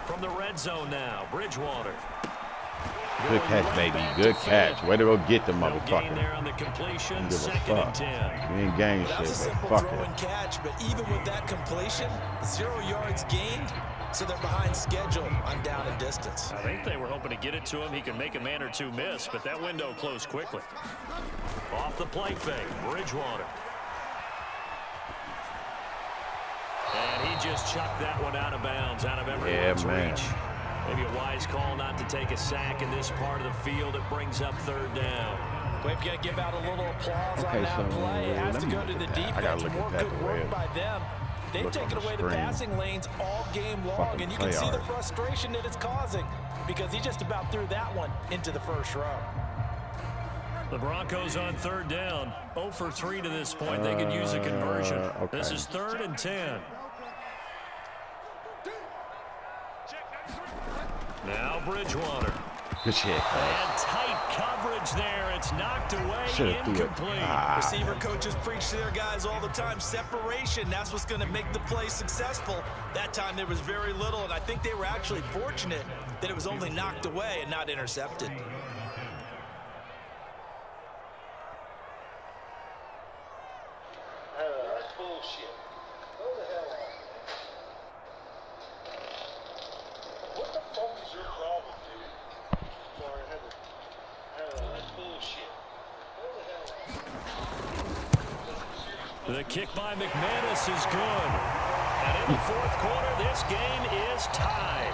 From the red zone now, Bridgewater. Good catch, baby. Good catch. Way to go get the motherfucker. There on the completion, Give a second and fuck. 10. We ain't gang That was a shit, simple but throw fuck and it. catch, but even with that completion, 0 yards gained, so they're behind schedule on down and distance. I think they were hoping to get it to him. He can make a man or two miss, but that window closed quickly. Off the play fake, Bridgewater. And he just chucked that one out of bounds, out of everyone's reach. Maybe a wise call not to take a sack in this part of the field. It brings up third down. We've got to give out a little applause on that play. It has to go to the defense. More good work by them. They've taken away the passing lanes all game long, and you can see the frustration that it's causing because he just about threw that one into the first row. The Broncos on third down. 0 for 3 to this point. They could use a conversion. Okay. This is 3rd and 10. Now Bridgewater. Good shit. And tight coverage there. It's knocked away. Incomplete. Receiver coaches preach to their guys all the time. Separation, that's what's going to make the play successful. That time there was very little, and I think they were actually fortunate that it was only knocked away and not intercepted. That's bullshit. Go the hell on. What the fuck is your problem, dude? Sorry, I had to. That's bullshit. Go the hell on. The kick by McManus is good. And in the 4th quarter, this game is tied.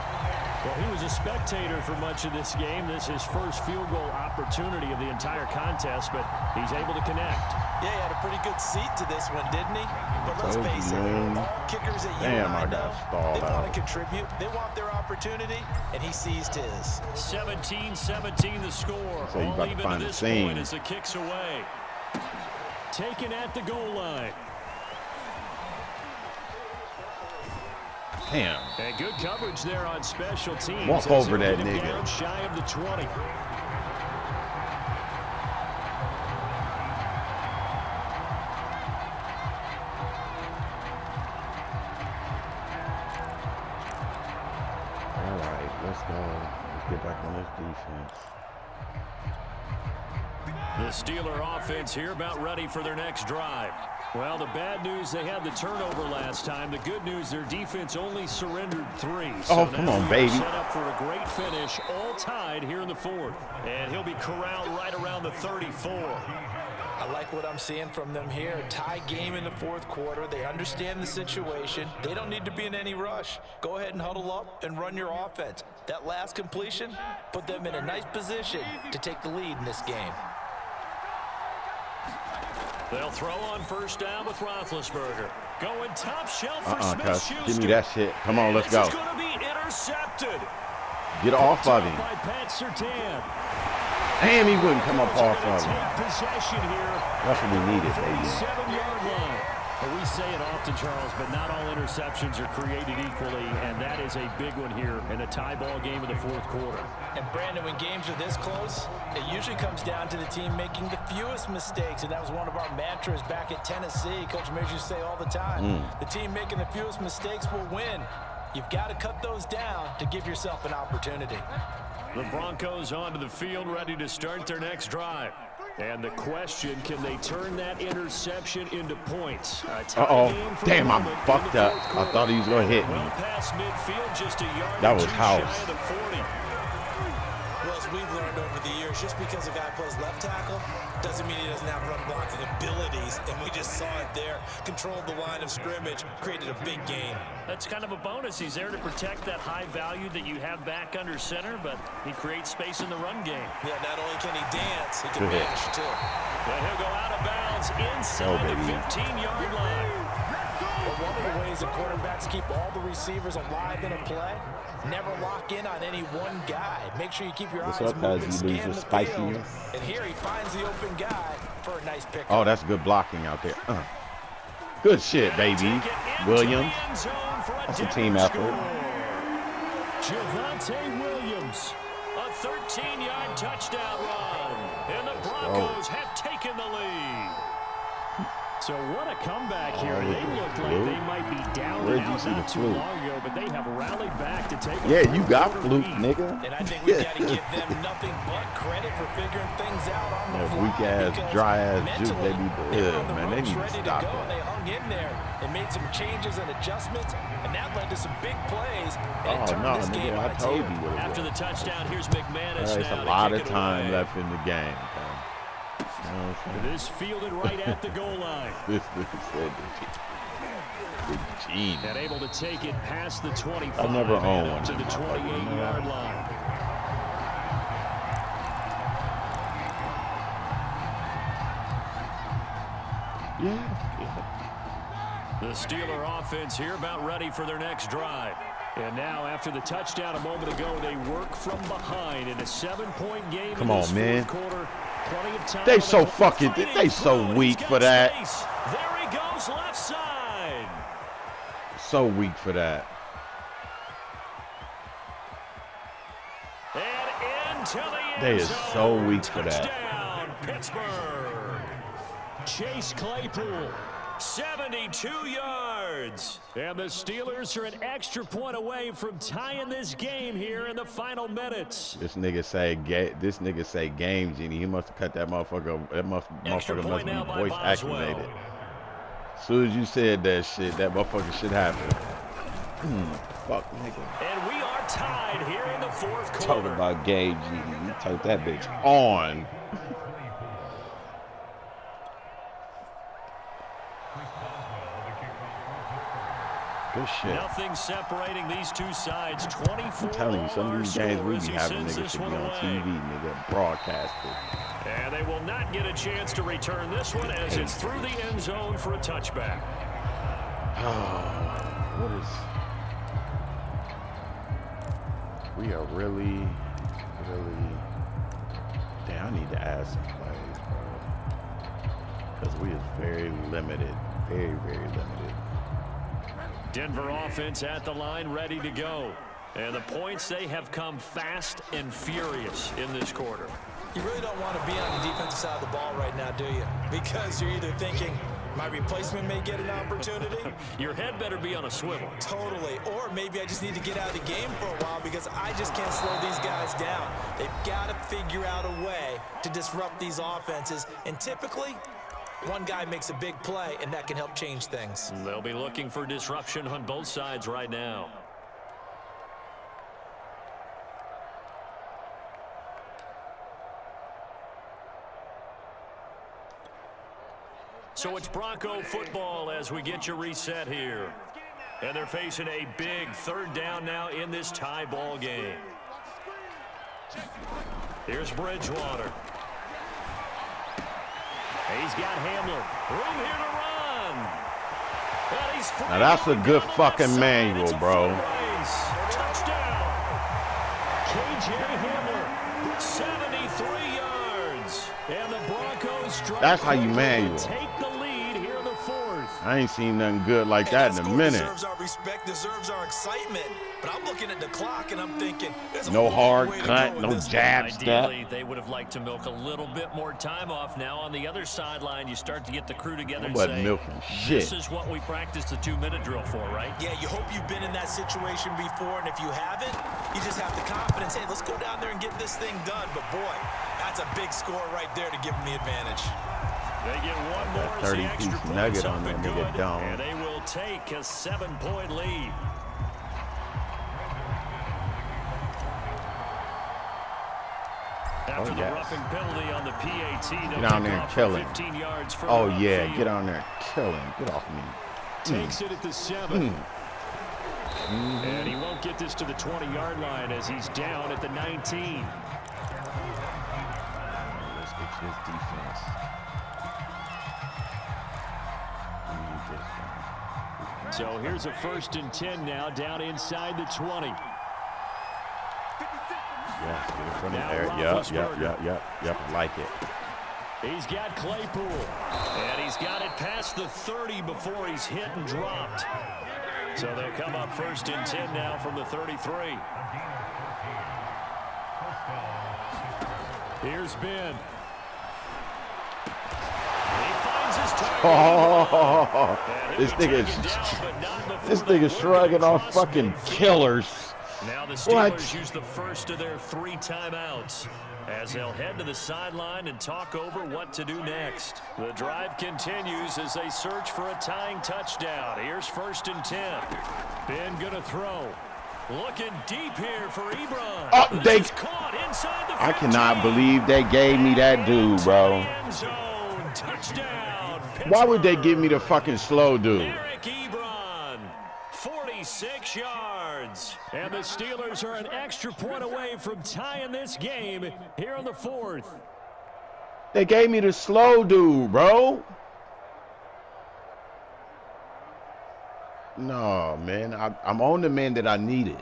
Well, he was a spectator for much of this game. This is his first field goal opportunity of the entire contest, but he's able to connect. Yeah, he had a pretty good seat to this one, didn't he? But let's face it, all kickers that you and I know, they want to contribute. They want their opportunity, and he seized his. 17-17 the score. So you about to find the point as the kick's away. Taken at the goal line. Damn. And good coverage there on special teams. Walk over that nigga. Down shy of the 20. All right, let's go. Let's get back on this defense. The Steeler offense here about ready for their next drive. Well, the bad news, they had the turnover last time. The good news, their defense only surrendered 3. So come on, baby. Set up for a great finish, all tied here in the 4th. And he'll be corralled right around the 34. I like what I'm seeing from them here. A tie game in the 4th quarter. They understand the situation. They don't need to be in any rush. Go ahead and huddle up and run your offense. That last completion put them in a nice position to take the lead in this game. They'll throw on first down with Roethlisberger. Going top shelf for Smith-Schuster. Give me that shit. Come on, let's go. This is going to be intercepted. Get off of him. By Pat Surtain. Damn, he wouldn't come up off of him. Possession here. That's what we needed, baby. 7-yard line. Well, we say it often, Charles, but not all interceptions are created equally, and that is a big one here in a tie ball game in the 4th quarter. And Brandon, when games are this close, it usually comes down to the team making the fewest mistakes, and that was one of our mantras back at Tennessee. Coach Mears used to say all the time, the team making the fewest mistakes will win. You've got to cut those down to give yourself an opportunity. The Broncos onto the field, ready to start their next drive. And the question, can they turn that interception into points? Damn, I'm fucked up. I thought he was going to hit me. Well past midfield, just a yard that was house. Shy of the 40. Well, as we've learned over the years, just because a guy plays left tackle doesn't mean he doesn't have run blocking abilities, and we just saw it there. Controlled the line of scrimmage, created a big gain. That's kind of a bonus. He's there to protect that high value that you have back under center, but he creates space in the run game. Yeah, not only can he dance, he can manage too. But he'll go out of bounds inside the 15-yard line. But one of the ways that quarterbacks keep all the receivers alive in a play, never lock in on any one guy. Make sure you keep your eyes moving, scan the field. And here he finds the open guy for a nice pick. Oh, that's good blocking out there. Good shit, baby. Williams. That's a team effort. Javonte Williams, a 13-yard touchdown run. And the Broncos have taken the lead. So what a comeback here. They looked like they might be down Where'd and you out see not the too fluke? long ago, but they have rallied back to take a Yeah, you got fourth-quarter fluke, lead. nigga. And I think we've got to give them nothing but credit for figuring things out on the fly. Weak ass, because dry ass juke, mentally, they need were to, on the man, they ropes, need to ready stop go, and they that. hung in there and made some changes and adjustments, and that led to some big plays. And it Oh, turned no, this game nigga, I on its told ear. you what it After was. the touchdown, here's McManus There's now a to lot kick of it time away. left in the game, man. You know what I'm saying? This fielded right at the goal line. This said the genius. And able to take it past the 25 I've never and owned up one to of the them motherfuckers, you know 28-yard that? line. Yeah. The Steeler offense here about ready for their next drive. And now, after the touchdown a moment ago, they work from behind in a 7-point game. Come in on, this man. fourth quarter. Plenty of time They on the so clock. fucking, Fighting they so through. weak He's for got that. space. There he goes, left side. So weak for that. And into the They end is zone. so weak for that. Touchdown, Pittsburgh. Chase Claypool, 72 yards. And the Steelers are an extra point away from tying this game here in the final minutes. This nigga say game genie. He must have cut that motherfucker. That motherfucker must now be by voice Boswell. activated. As soon as you said that shit, that motherfucker shit happened. Fuck, nigga. And we are tied here in the fourth Talking quarter. about game genie. You turned that bitch on. Good shit. Nothing separating these two sides. 24 I'm telling you, some of these games we as be he having sends niggas this should be one on away. TV, nigga, broadcasted. And they will not get a chance to return this one as it's through the end zone for a touchback. What is... We are really... Damn, I need to add some plays, bro. Because we is very limited. Very, very limited. Denver offense at the line, ready to go. And the points, they have come fast and furious in this quarter. You really don't want to be on the defensive side of the ball right now, do you? Because you're either thinking, my replacement may get an opportunity. Your head better be on a swivel. Totally. Or maybe I just need to get out of the game for a while because I just can't slow these guys down. They've got to figure out a way to disrupt these offenses. And typically, one guy makes a big play, and that can help change things. They'll be looking for disruption on both sides right now. So it's Bronco football as we get you reset here. And they're facing a big third down now in this tie ball game. Here's Bridgewater. He's got Hamler. Room here to run. And he's free. Now that's a good On the fucking left side. manual, It's a bro. foot race. Touchdown. KJ Hamler, 73 yards. And the Broncos strike That's how you quickly manual. and take the lead here in the fourth. I ain't seen nothing good like that in a score minute. Deserves our respect, deserves our excitement. But I'm looking at the clock and I'm thinking, there's a No long hard way to cut, go in no this one. jab step. Ideally, they would have liked to milk a little bit more time off. Now on the other sideline, you start to get the crew together I and wasn't say, milking this shit. is what we practiced the 2-minute drill for, right? Yeah, you hope you've been in that situation before, and if you haven't, you just have the confidence, hey, let's go down there and get this thing done. But boy, that's a big score right there to give them the advantage. They get one more as the 30-piece extra nugget point's on up and that nigga good, dome. and they will take a 7-point lead. After the yes. roughing penalty on the PAT, they'll Get on kick there and off kill from him. 15 yards further Oh, yeah, upfield. get on there and kill him. Get off me. Takes it at the 7. And he won't get this to the 20-yard line as he's down at the 19. Let's get this defense. We need this one. So here's a 1st and 10 now, down inside the 20. Yeah, get it from Now there. Roethlisberger. Yep. Like it. He's got Claypool, and he's got it past the 30 before he's hit and dropped. So they'll come up 1st and 10 now from the 33. Here's Ben. He finds Oh, this nigga shrugging off fucking killers. Now the Steelers use the first of their 3 timeouts as they'll head to the sideline and talk over what to do next. The drive continues as they search for a tying touchdown. Here's 1st and 10. Ben gonna throw. Looking deep here for Ebron. Oh, I cannot 15. believe they gave me that dude, bro. End zone. Touchdown. Why would they give me the fucking slow dude? Eric Ebron, 46 yards. And the Steelers are an extra point away from tying this game here on the 4th. They gave me the slow dude, bro. No, man. I'm on the man that I needed.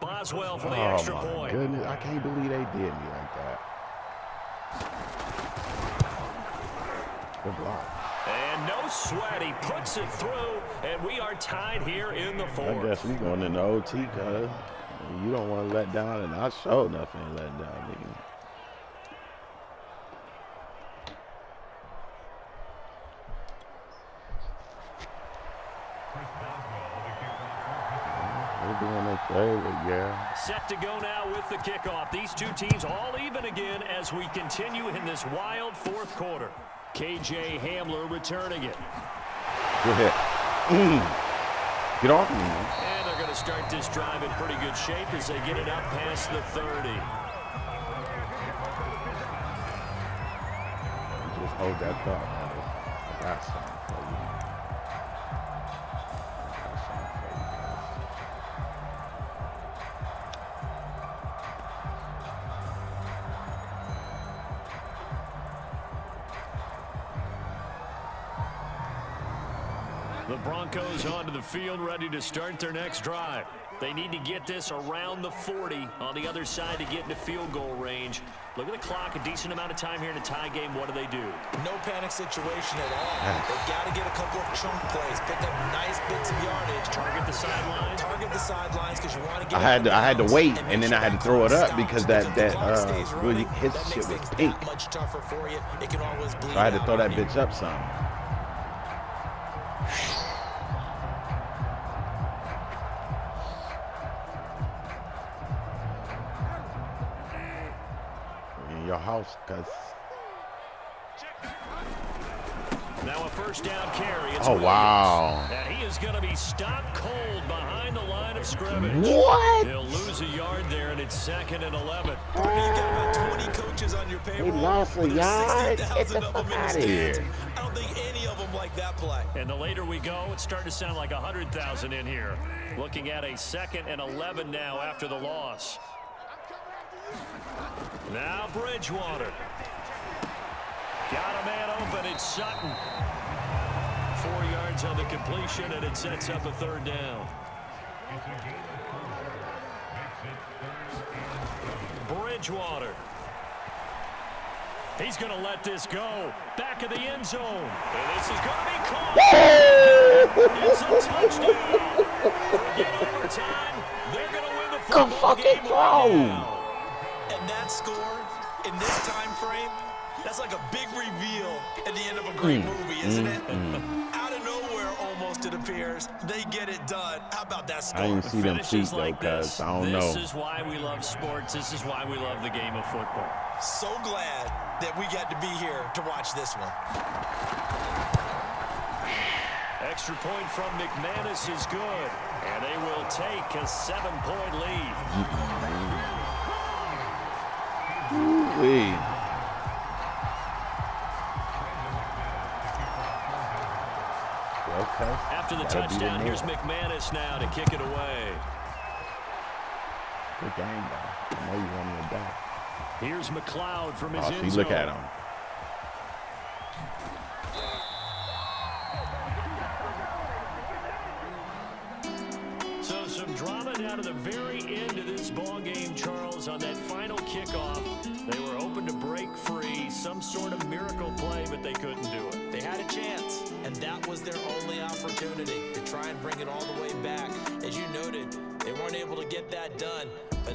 Boswell for the extra Oh, my point. goodness. I can't believe they did me like that. Good block. And no sweat. He puts it through, and we are tied here in the 4th. I guess we going into OT, cuz you don't want to let down, and I sure nothing letting down, nigga. They're doing okay, but yeah. Set to go now with the kickoff. These two teams all even again as we continue in this wild 4th quarter. KJ Hamler returning it. Good hit. Get off me, man. And they're going to start this drive in pretty good shape as they get it up past the 30. Just hold that thought, man. I got something for you. The Broncos onto the field ready to start their next drive. They need to get this around the 40 on the other side to get into field goal range. Look at the clock, a decent amount of time here in a tie game. What do? No panic situation at all. They've got to get a couple of chunk plays, pick up nice bits of yardage. Target the sidelines. Target the sidelines because you want to get. I had to wait, and then I had to throw it up because that really his shit was pink. Much tougher for you. It can always bleed So I had to out throw that on you. bitch up some. In your house, cuz. Now a 1st down carry. It's Oh, Williams. wow. And he is going to be stopped cold behind the line of scrimmage. What? He'll lose a yard there, and it's 2nd and 11. You've got about 20 coaches on your payroll. lost a but there's yard? 60,000 Get the of them fuck in the outta stands. here. I don't think any of them like that play. And the later we go, it's starting to sound like 100,000 in here. Looking at a 2nd and 11 now after the loss. Now Bridgewater. Got a man open. It's Sutton. 4 yards on the completion, and it sets up a 3rd down. Bridgewater. He's going to let this go. Back of the end zone. And this is going to be caught. It's a touchdown. Forget overtime. They're going to win the football game right now. And that score in this time frame, that's like a big reveal at the end of a great movie, isn't it? Out of nowhere, almost, it appears. They get it done. How about that score? I didn't see them cheat, Finishes though, like cuz this. I don't know. This is why we love sports. This is why we love the game of football. So glad that we got to be here to watch this one. Extra point from McManus is good. And they will take a 7-point lead. Ooh-wee. Okay. After the That'll be touchdown, the here's move. McManus now to kick it away. Good game, though. I know you want me to die. Here's McLeod from his Oh, end see, look zone. at him. So some drama down to the very end of this ball game, Charles, on that final kickoff. They were hoping to break free, some sort of miracle play, but they couldn't do it. They had a chance, and that was their only opportunity to try and bring it all the way back. As you noted, they weren't able to get that done. But